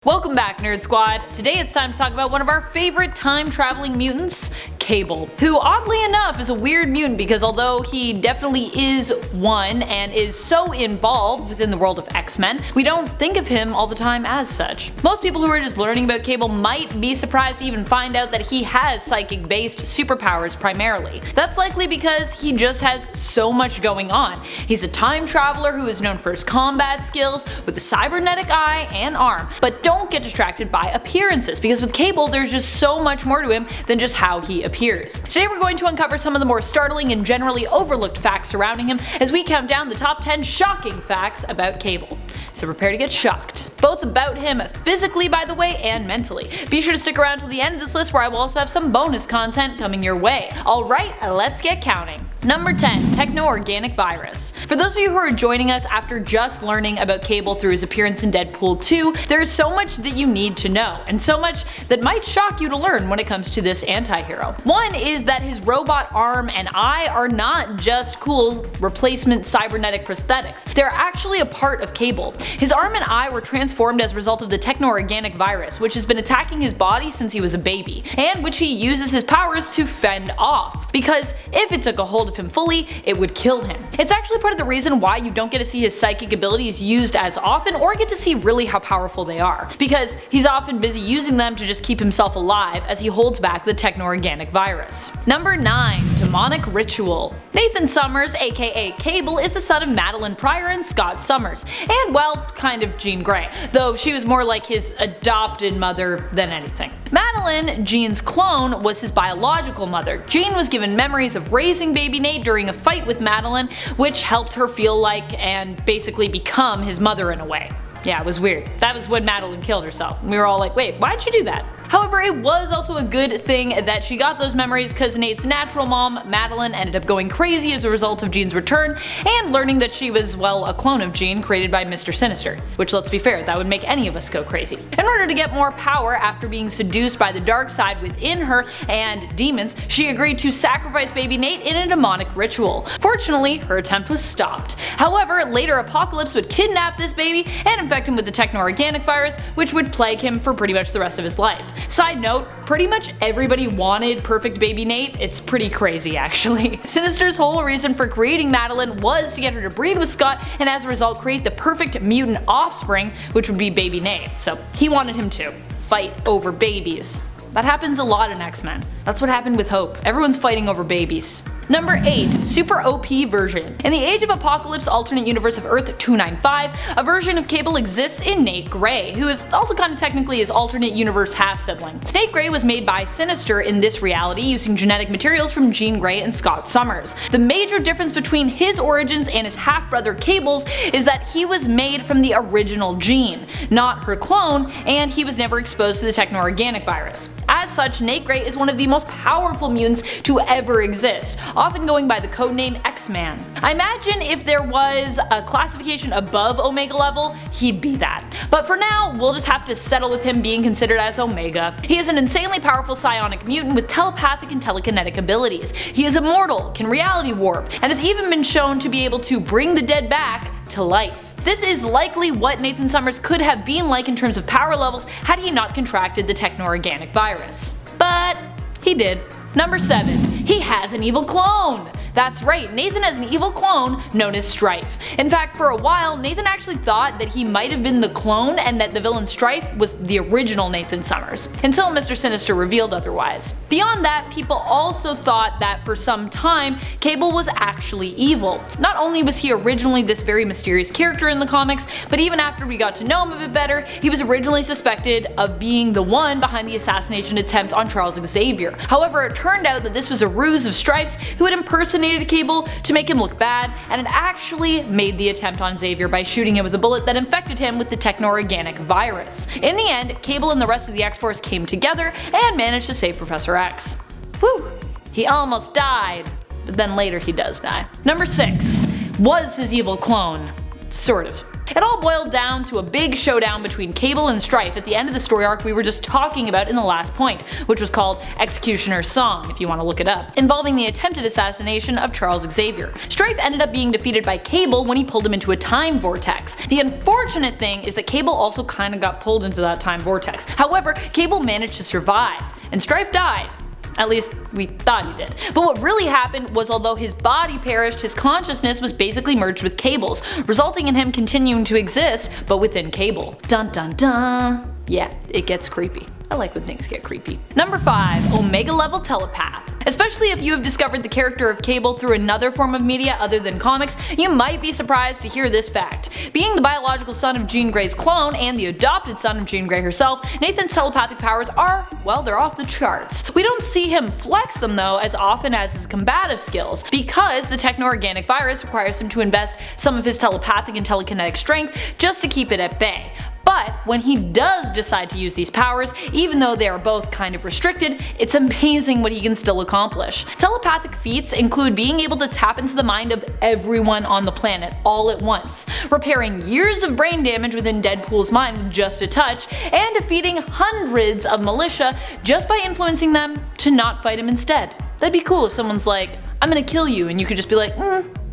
Welcome back, Nerd Squad! Today it's time to talk about one of our favorite time-traveling mutants, Cable, who oddly enough is a weird mutant because although he definitely is one and is so involved within the world of X-Men, we don't think of him all the time as such. Most people who are just learning about Cable might be surprised to even find out that he has psychic-based superpowers primarily. That's likely because he just has so much going on. He's a time traveler who is known for his combat skills with a cybernetic eye and arm, but don't get distracted by appearances, because with Cable there's just so much more to him than just how he appears. Today we're going to uncover some of the more startling and generally overlooked facts surrounding him as we count down the top 10 shocking facts about Cable. So prepare to get shocked. Both about him physically, by the way, and mentally. Be sure to stick around till the end of this list where I will also have some bonus content coming your way. Alright, let's get counting. Number 10. TECHNO-ORGANIC virus. For those of you who are joining us after just learning about Cable through his appearance in Deadpool 2, there is so much that you need to know, and so much that might shock you to learn when it comes to this anti-hero. One is that his robot arm and eye are not just cool replacement cybernetic prosthetics, they're actually a part of Cable. His arm and eye were transformed as a result of the TECHNO-ORGANIC virus, which has been attacking his body since he was a baby, and which he uses his powers to fend off, because if it took a hold of him fully, it would kill him. It's actually part of the reason why you don't get to see his psychic abilities used as often or get to see really how powerful they are, because he's often busy using them to just keep himself alive as he holds back the TECHNO-ORGANIC virus. Number 9. Demonic ritual. Nathan Summers, aka Cable, is the son of Madeline Pryor and Scott Summers, and well, kind of Jean Grey, though she was more like his adopted mother than anything. Madeline, Jean's clone, was his biological mother. Jean was given memories of raising baby Nate during a fight with Madeline, which helped her feel like and basically become his mother in a way. Yeah, it was weird. That was when Madeline killed herself. We were all like, wait, why'd you do that? However, it was also a good thing that she got those memories because Nate's natural mom, Madeline, ended up going crazy as a result of Jean's return and learning that she was, well, a clone of Jean created by Mr. Sinister. Which, let's be fair, that would make any of us go crazy. In order to get more power after being seduced by the dark side within her and demons, she agreed to sacrifice baby Nate in a demonic ritual. Fortunately, her attempt was stopped. However, later Apocalypse would kidnap this baby and infect him with the TECHNO-ORGANIC virus, which would plague him for pretty much the rest of his life. Side note, pretty much everybody wanted perfect baby Nate. It's pretty crazy actually. Sinister's whole reason for creating Madeline was to get her to breed with Scott and as a result create the perfect mutant offspring, which would be baby Nate. So he wanted him to fight over babies. That happens a lot in X-Men. That's what happened with Hope. Everyone's fighting over babies. Number 8. Super OP version. In the Age of Apocalypse alternate universe of Earth 295, a version of Cable exists in Nate Grey, who is also kind of technically his alternate universe half-sibling. Nate Grey was made by Sinister in this reality using genetic materials from Jean Grey and Scott Summers. The major difference between his origins and his half-brother Cable's is that he was made from the original Jean, not her clone, and he was never exposed to the TECHNO-ORGANIC virus. As such, Nate Grey is one of the most powerful mutants to ever exist, often going by the codename X-Man. I imagine if there was a classification above Omega level, he'd be that. But for now, we'll just have to settle with him being considered as Omega. He is an insanely powerful psionic mutant with telepathic and telekinetic abilities. He is immortal, can reality warp, and has even been shown to be able to bring the dead back to life. This is likely what Nathan Summers could have been like in terms of power levels had he not contracted the TECHNO-ORGANIC virus. But he did. Number 7. He has an evil clone! That's right, Nathan has an evil clone known as Strife. In fact, for a while, Nathan actually thought that he might have been the clone and that the villain Strife was the original Nathan Summers, until Mr. Sinister revealed otherwise. Beyond that, people also thought that for some time, Cable was actually evil. Not only was he originally this very mysterious character in the comics, but even after we got to know him a bit better, he was originally suspected of being the one behind the assassination attempt on Charles Xavier. However, it turned out that this was a ruse of Strife's who had impersonated Cable to make him look bad, and had actually made the attempt on Xavier by shooting him with a bullet that infected him with the TECHNO-ORGANIC virus. In the end, Cable and the rest of the X-Force came together and managed to save Professor X. Whew. He almost died, but then later he does die. Number 6. Was his evil clone. Sort of. It all boiled down to a big showdown between Cable and Strife at the end of the story arc we were just talking about in the last point, which was called Executioner's Song if you want to look it up, involving the attempted assassination of Charles Xavier. Strife ended up being defeated by Cable when he pulled him into a time vortex. The unfortunate thing is that Cable also kinda got pulled into that time vortex. However, Cable managed to survive, and Strife died. At least, we thought he did. But what really happened was although his body perished, his consciousness was basically merged with Cable's, resulting in him continuing to exist, but within Cable. Dun dun dun. Yeah, it gets creepy. I like when things get creepy. Number 5. Omega level telepath. Especially if you have discovered the character of Cable through another form of media other than comics, you might be surprised to hear this fact. Being the biological son of Jean Grey's clone and the adopted son of Jean Grey herself, Nathan's telepathic powers are, well, they're off the charts. We don't see him flex them though as often as his combative skills, because the techno-organic virus requires him to invest some of his telepathic and telekinetic strength just to keep it at bay. But when he does decide to use these powers, even though they are both kind of restricted, it's amazing what he can still accomplish. Telepathic feats include being able to tap into the mind of everyone on the planet all at once, repairing years of brain damage within Deadpool's mind with just a touch, and defeating hundreds of militia just by influencing them to not fight him instead. That'd be cool if someone's like, I'm gonna kill you, and you could just be like,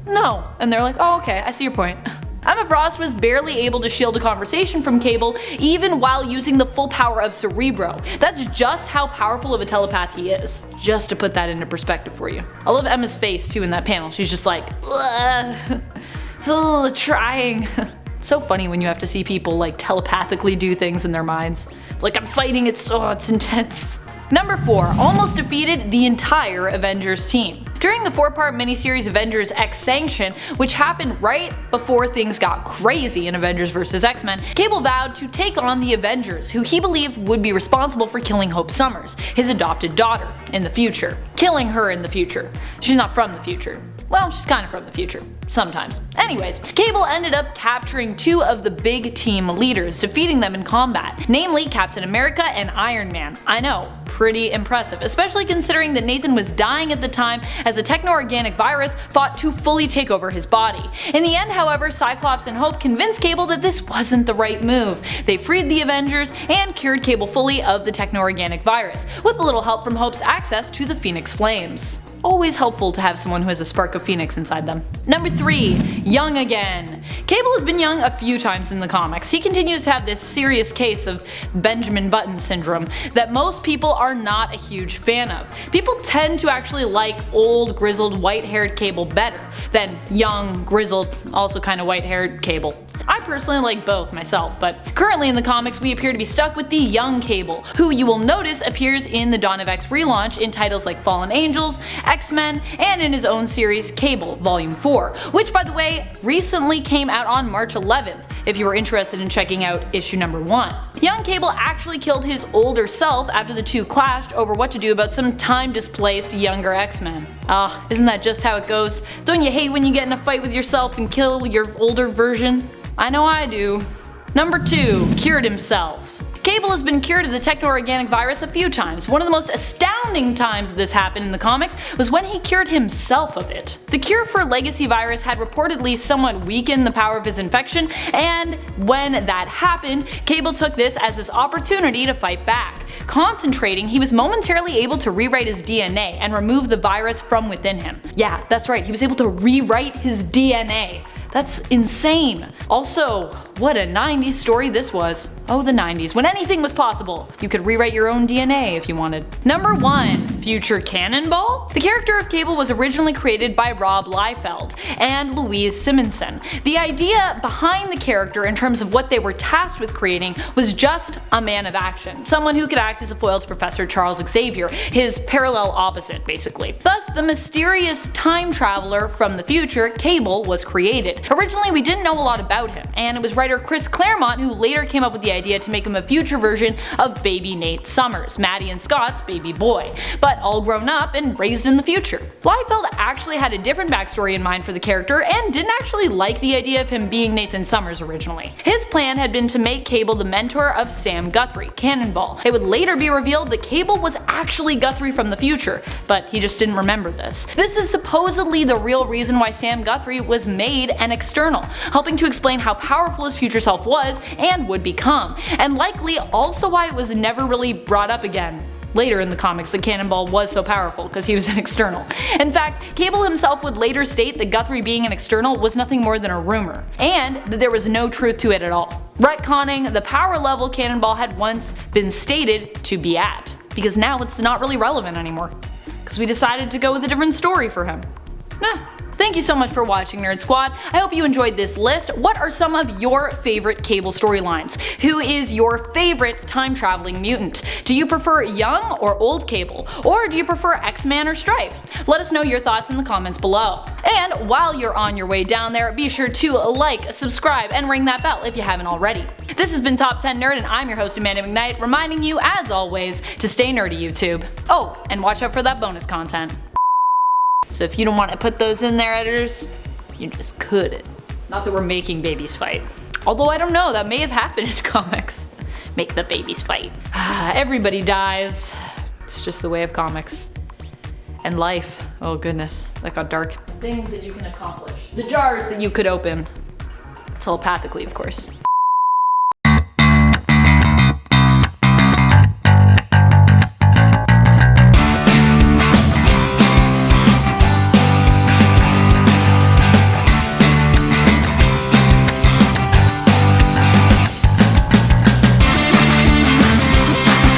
no. And they're like, oh okay, I see your point. Emma Frost was barely able to shield a conversation from Cable even while using the full power of Cerebro. That's just how powerful of a telepath he is. Just to put that into perspective for you. I love Emma's face too in that panel. She's just like, trying. It's so funny when you have to see people like telepathically do things in their minds. It's like I'm fighting, it's intense. Number 4. Almost defeated the entire Avengers team. During the 4-part miniseries Avengers X Sanction, which happened right before things got crazy in Avengers vs. X-Men, Cable vowed to take on the Avengers, who he believed would be responsible for killing Hope Summers, his adopted daughter, in the future. Killing her in the future. She's not from the future. Well, she's kind of from the future. Sometimes. Anyways, Cable ended up capturing 2 of the big team leaders, defeating them in combat, namely Captain America and Iron Man. I know, pretty impressive, especially considering that Nathan was dying at the time as the techno-organic virus fought to fully take over his body. In the end, however, Cyclops and Hope convinced Cable that this wasn't the right move. They freed the Avengers and cured Cable fully of the techno-organic virus, with a little help from Hope's access to the Phoenix Flames. Always helpful to have someone who has a spark of Phoenix inside them. Number 3. Young again. Cable has been young a few times in the comics. He continues to have this serious case of Benjamin Button syndrome that most people are not a huge fan of. People tend to actually like old, grizzled, white-haired Cable better than young, grizzled, also kind of white-haired Cable. I personally like both myself, but currently in the comics we appear to be stuck with the young Cable, who you will notice appears in the Dawn of X relaunch in titles like Fallen Angels, X-Men, and in his own series Cable Volume 4, which by the way recently came out on March 11th if you were interested in checking out issue number 1. Young Cable actually killed his older self after the two clashed over what to do about some time-displaced younger X-Men. Isn't that just how it goes? Don't you hate when you get in a fight with yourself and kill your older version? I know I do. Number 2. Cured himself. Cable has been cured of the techno-organic virus a few times. One of the most astounding times this happened in the comics was when he cured himself of it. The cure for legacy virus had reportedly somewhat weakened the power of his infection, and when that happened, Cable took this as his opportunity to fight back. Concentrating, he was momentarily able to rewrite his DNA and remove the virus from within him. Yeah, that's right, he was able to rewrite his DNA. That's insane. Also, what a 90s story this was. Oh, the 90s, when anything was possible. You could rewrite your own DNA if you wanted. Number 1. Future Cannonball? The character of Cable was originally created by Rob Liefeld and Louise Simonson. The idea behind the character in terms of what they were tasked with creating was just a man of action. Someone who could act as a foil to Professor Charles Xavier, his parallel opposite basically. Thus, the mysterious time traveler from the future, Cable, was created. Originally we didn't know a lot about him, and it was right writer Chris Claremont, who later came up with the idea to make him a future version of baby Nate Summers, Maddie and Scott's baby boy, but all grown up and raised in the future. Liefeld actually had a different backstory in mind for the character and didn't actually like the idea of him being Nathan Summers originally. His plan had been to make Cable the mentor of Sam Guthrie, Cannonball. It would later be revealed that Cable was actually Guthrie from the future, but he just didn't remember this. This is supposedly the real reason why Sam Guthrie was made an external, helping to explain how powerful his future self was and would become, and likely also why it was never really brought up again later in the comics that Cannonball was so powerful because he was an external. In fact, Cable himself would later state that Guthrie being an external was nothing more than a rumor, and that there was no truth to it at all, retconning the power level Cannonball had once been stated to be at, because now it's not really relevant anymore, because we decided to go with a different story for him. Thank you so much for watching, Nerd Squad. I hope you enjoyed this list. What are some of your favorite Cable storylines? Who is your favorite time-traveling mutant? Do you prefer young or old Cable? Or do you prefer X-Man or Strife? Let us know your thoughts in the comments below. And while you're on your way down there, be sure to like, subscribe, and ring that bell if you haven't already. This has been Top 10 Nerd, and I'm your host Amanda McKnight, reminding you, as always, to stay nerdy, YouTube. Oh, and watch out for that bonus content. So if you don't want to put those in there, editors, you just couldn't. Not that we're making babies fight. Although I don't know, that may have happened in comics. Make the babies fight. Everybody dies. It's just the way of comics. And life. Oh goodness, that got dark. Things that you can accomplish. The jars that you could open. Telepathically, of course.